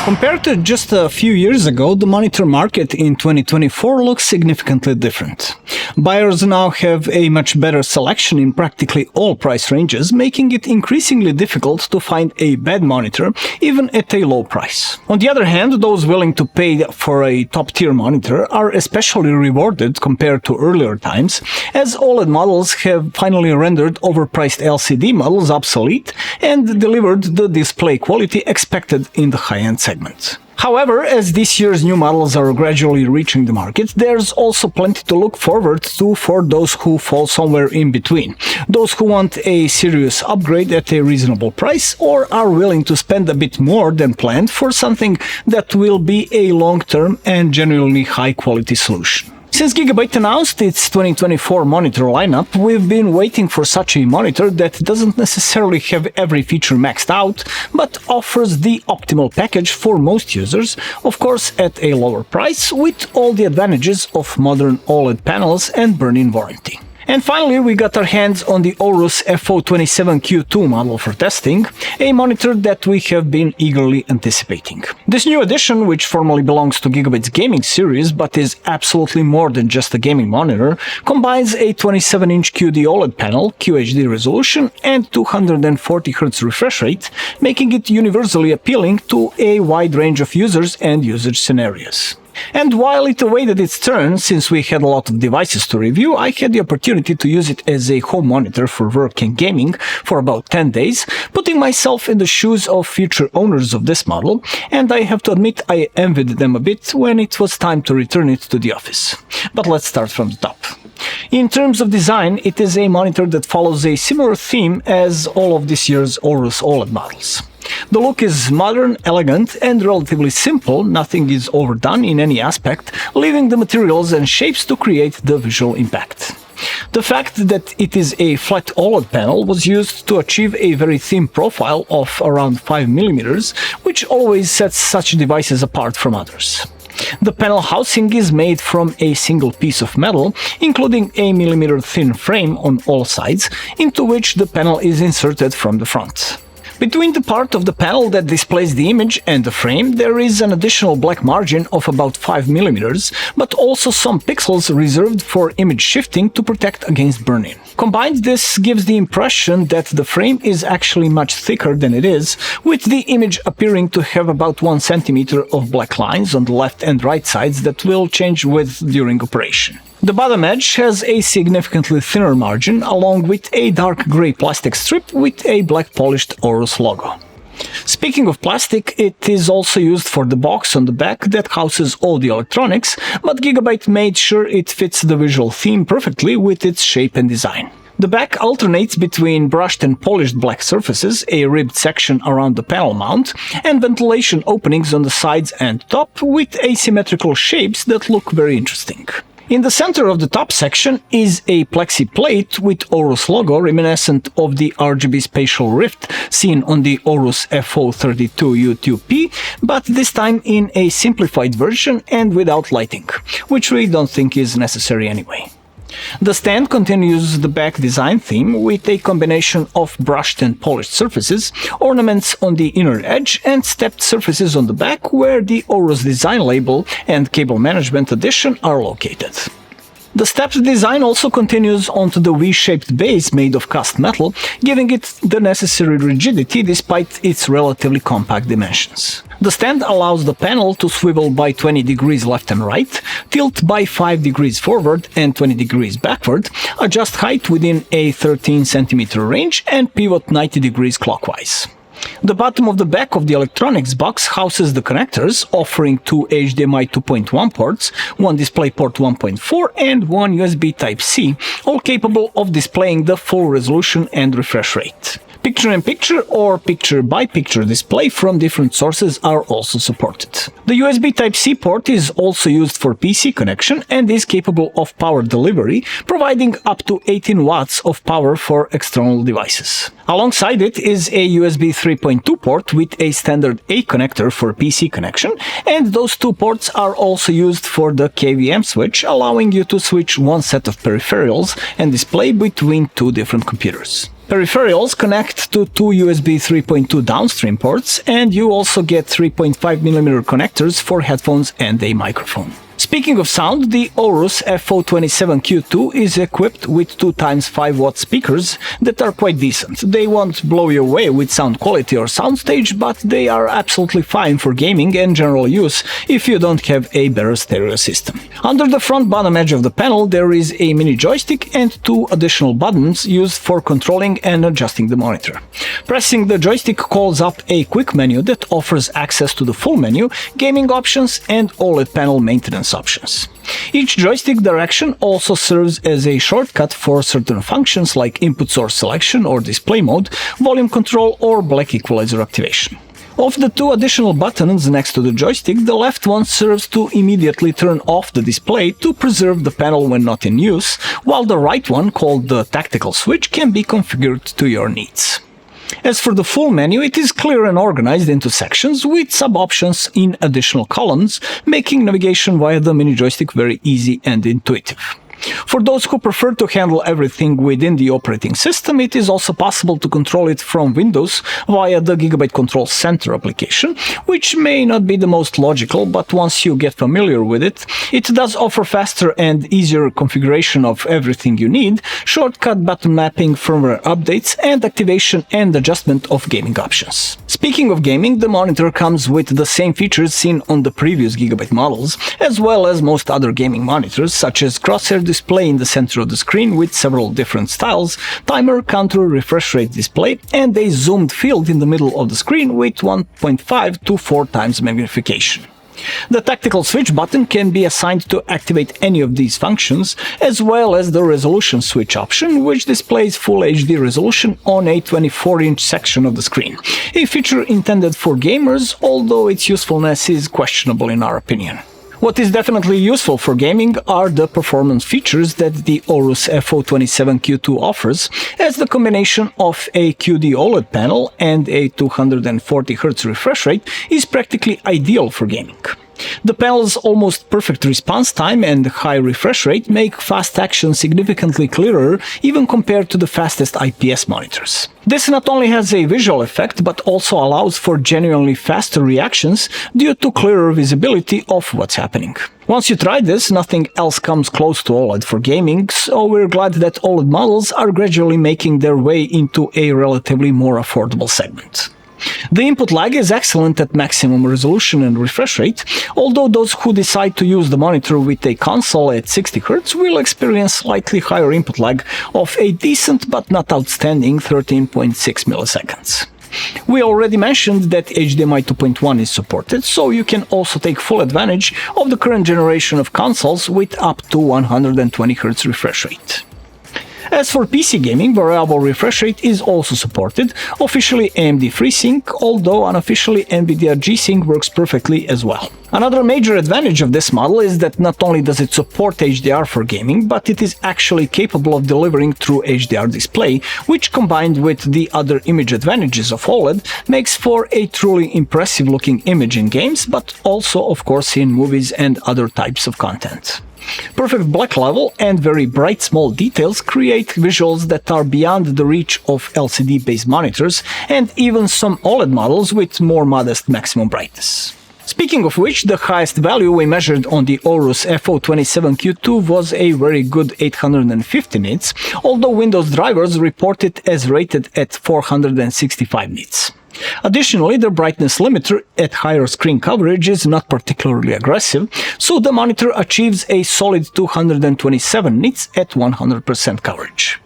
Compared to just a few years ago, the monitor market in 2024 looks significantly different. Buyers now have a much better selection in practically all price ranges, making it increasingly difficult to find a bad monitor, even at a low price. On the other hand, those willing to pay for a top-tier monitor are especially rewarded compared to earlier times, as OLED models have finally rendered overpriced LCD models obsolete and delivered the display quality expected in the high-end segment. However, as this year's new models are gradually reaching the market, there's also plenty to look forward to for those who fall somewhere in between. Those who want a serious upgrade at a reasonable price or are willing to spend a bit more than planned for something that will be a long-term and genuinely high-quality solution. Since Gigabyte announced its 2024 monitor lineup, we've been waiting for such a monitor that doesn't necessarily have every feature maxed out, but offers the optimal package for most users, of course at a lower price, with all the advantages of modern OLED panels and burn-in warranty. And finally, we got our hands on the Aorus FO27Q2 model for testing, a monitor that we have been eagerly anticipating. This new edition, which formally belongs to Gigabyte's gaming series but is absolutely more than just a gaming monitor, combines a 27-inch QD OLED panel, QHD resolution, and 240Hz refresh rate, making it universally appealing to a wide range of users and usage scenarios. And while it awaited its turn, since we had a lot of devices to review, I had the opportunity to use it as a home monitor for work and gaming for about 10 days, putting myself in the shoes of future owners of this model, and I have to admit I envied them a bit when it was time to return it to the office. But let's start from the top. In terms of design, it is a monitor that follows a similar theme as all of this year's Aorus OLED models. The look is modern, elegant, and relatively simple. Nothing is overdone in any aspect, leaving the materials and shapes to create the visual impact. The fact that it is a flat OLED panel was used to achieve a very thin profile of around 5mm, which always sets such devices apart from others. The panel housing is made from a single piece of metal, including a millimeter-thin frame on all sides, into which the panel is inserted from the front. Between the part of the panel that displays the image and the frame, there is an additional black margin of about 5mm, but also some pixels reserved for image shifting to protect against burn-in. Combined, this gives the impression that the frame is actually much thicker than it is, with the image appearing to have about 1 cm of black lines on the left and right sides that will change width during operation. The bottom edge has a significantly thinner margin, along with a dark grey plastic strip with a black polished Aorus logo. Speaking of plastic, it is also used for the box on the back that houses all the electronics, but Gigabyte made sure it fits the visual theme perfectly with its shape and design. The back alternates between brushed and polished black surfaces, a ribbed section around the panel mount, and ventilation openings on the sides and top with asymmetrical shapes that look very interesting. In the center of the top section is a plexi plate with Aorus logo reminiscent of the RGB spatial rift seen on the Aorus FO27Q2, but this time in a simplified version and without lighting, which we don't think is necessary anyway. The stand continues the back design theme with a combination of brushed and polished surfaces, ornaments on the inner edge, and stepped surfaces on the back where the Aorus design label and cable management addition are located. The stepped design also continues onto the V-shaped base made of cast metal, giving it the necessary rigidity despite its relatively compact dimensions. The stand allows the panel to swivel by 20 degrees left and right, tilt by 5 degrees forward and 20 degrees backward, adjust height within a 13 cm range, and pivot 90 degrees clockwise. The bottom of the back of the electronics box houses the connectors, offering 2 HDMI 2.1 ports, 1 DisplayPort 1.4 and 1 USB Type-C, all capable of displaying the full resolution and refresh rate. Picture-in-picture or picture-by-picture display from different sources are also supported. The USB Type-C port is also used for PC connection and is capable of power delivery, providing up to 18 watts of power for external devices. Alongside it is a USB 3.2 port with a standard A connector for PC connection, and those two ports are also used for the KVM switch, allowing you to switch one set of peripherals and display between two different computers. Peripherals connect to two USB 3.2 downstream ports, and you also get 3.5mm connectors for headphones and a microphone. Speaking of sound, the Aorus FO27Q2 is equipped with 2x5-watt speakers that are quite decent. They won't blow you away with sound quality or soundstage, but they are absolutely fine for gaming and general use if you don't have a better stereo system. Under the front bottom edge of the panel there is a mini joystick and two additional buttons used for controlling and adjusting the monitor. Pressing the joystick calls up a quick menu that offers access to the full menu, gaming options, and OLED panel maintenance options. Each joystick direction also serves as a shortcut for certain functions like input source selection or display mode, volume control, or black equalizer activation. Of the two additional buttons next to the joystick, the left one serves to immediately turn off the display to preserve the panel when not in use, while the right one, called the tactical switch, can be configured to your needs. As for the full menu, it is clear and organized into sections with sub-options in additional columns, making navigation via the mini joystick very easy and intuitive. For those who prefer to handle everything within the operating system, it is also possible to control it from Windows via the Gigabyte Control Center application, which may not be the most logical, but once you get familiar with it, it does offer faster and easier configuration of everything you need, shortcut button mapping, firmware updates, and activation and adjustment of gaming options. Speaking of gaming, the monitor comes with the same features seen on the previous Gigabyte models, as well as most other gaming monitors, such as crosshair display in the center of the screen with several different styles, timer, counter, refresh rate display, and a zoomed field in the middle of the screen with 1.5 to 4 times magnification. The tactical switch button can be assigned to activate any of these functions, as well as the resolution switch option, which displays full HD resolution on a 24-inch section of the screen, a feature intended for gamers, although its usefulness is questionable in our opinion. What is definitely useful for gaming are the performance features that the Aorus FO27Q2 offers, as the combination of a QD OLED panel and a 240Hz refresh rate is practically ideal for gaming. The panel's almost perfect response time and high refresh rate make fast action significantly clearer even compared to the fastest IPS monitors. This not only has a visual effect, but also allows for genuinely faster reactions due to clearer visibility of what's happening. Once you try this, nothing else comes close to OLED for gaming, so we're glad that OLED models are gradually making their way into a relatively more affordable segment. The input lag is excellent at maximum resolution and refresh rate, although those who decide to use the monitor with a console at 60Hz will experience slightly higher input lag of a decent but not outstanding 13.6 milliseconds. We already mentioned that HDMI 2.1 is supported, so you can also take full advantage of the current generation of consoles with up to 120Hz refresh rate. As for PC gaming, variable refresh rate is also supported, officially AMD FreeSync, although unofficially NVIDIA G-Sync works perfectly as well. Another major advantage of this model is that not only does it support HDR for gaming, but it is actually capable of delivering true HDR display, which combined with the other image advantages of OLED makes for a truly impressive looking image in games, but also of course in movies and other types of content. Perfect black level and very bright small details create visuals that are beyond the reach of LCD-based monitors and even some OLED models with more modest maximum brightness. Speaking of which, the highest value we measured on the Aorus FO27Q2 was a very good 850 nits, although Windows drivers report it as rated at 465 nits. Additionally, the brightness limiter at higher screen coverage is not particularly aggressive, so the monitor achieves a solid 227 nits at 100% coverage.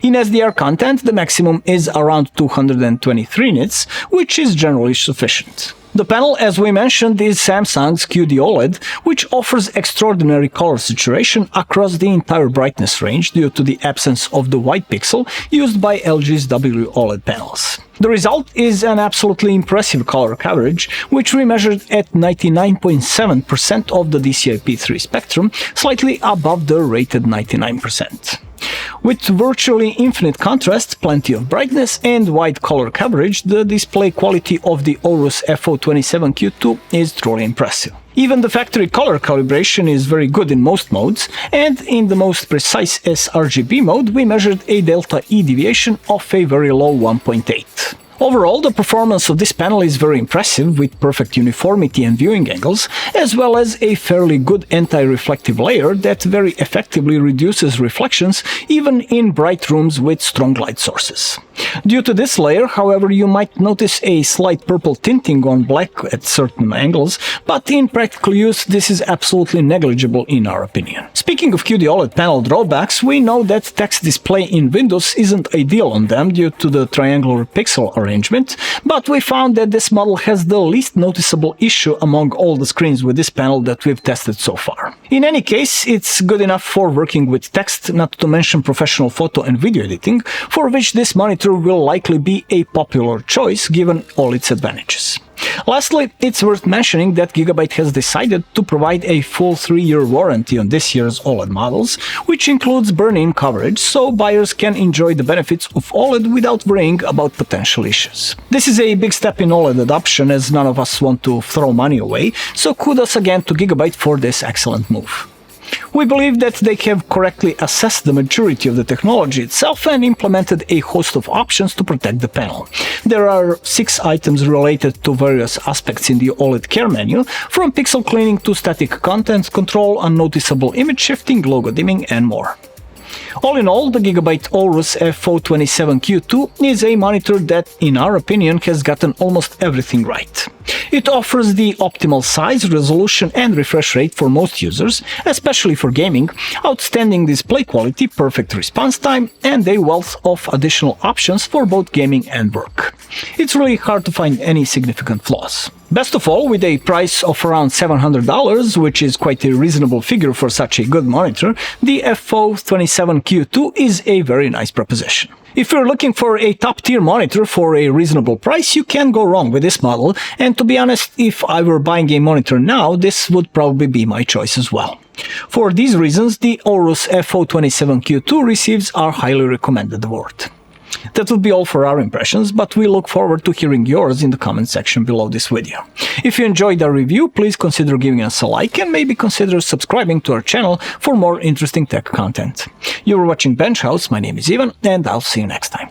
In SDR content, the maximum is around 223 nits, which is generally sufficient. The panel, as we mentioned, is Samsung's QD OLED, which offers extraordinary color saturation across the entire brightness range due to the absence of the white pixel used by LG's WOLED panels. The result is an absolutely impressive color coverage, which we measured at 99.7% of the DCI-P3 spectrum, slightly above the rated 99%. With virtually infinite contrast, plenty of brightness, and wide color coverage, the display quality of the Aorus FO27Q2 is truly impressive. Even the factory color calibration is very good in most modes, and in the most precise sRGB mode we measured a delta E deviation of a very low 1.8. Overall, the performance of this panel is very impressive, with perfect uniformity and viewing angles, as well as a fairly good anti-reflective layer that very effectively reduces reflections even in bright rooms with strong light sources. Due to this layer, however, you might notice a slight purple tinting on black at certain angles, but in practical use this is absolutely negligible in our opinion. Speaking of QD OLED panel drawbacks, we know that text display in Windows isn't ideal on them due to the triangular pixel arrangement, but we found that this model has the least noticeable issue among all the screens with this panel that we've tested so far. In any case, it's good enough for working with text, not to mention professional photo and video editing, for which this monitor will likely be a popular choice given all its advantages. Lastly, it's worth mentioning that Gigabyte has decided to provide a full 3-year warranty on this year's OLED models, which includes burn-in coverage, so buyers can enjoy the benefits of OLED without worrying about potential issues. This is a big step in OLED adoption, as none of us want to throw money away, so kudos again to Gigabyte for this excellent move. We believe that they have correctly assessed the maturity of the technology itself and implemented a host of options to protect the panel. There are 6 items related to various aspects in the OLED care menu, from pixel cleaning to static content control, unnoticeable image shifting, logo dimming, and more. All in all, the Gigabyte Aorus FO27Q2 is a monitor that, in our opinion, has gotten almost everything right. It offers the optimal size, resolution and refresh rate for most users, especially for gaming, outstanding display quality, perfect response time, and a wealth of additional options for both gaming and work. It's really hard to find any significant flaws. Best of all, with a price of around $700, which is quite a reasonable figure for such a good monitor, the FO27Q2 is a very nice proposition. If you're looking for a top-tier monitor for a reasonable price, you can't go wrong with this model, and to be honest, if I were buying a monitor now, this would probably be my choice as well. For these reasons, the Aorus FO27Q2 receives our highly recommended award. That would be all for our impressions, but we look forward to hearing yours in the comment section below this video. If you enjoyed our review, please consider giving us a like and maybe consider subscribing to our channel for more interesting tech content. You were watching Bench House, my name is Ivan, and I'll see you next time.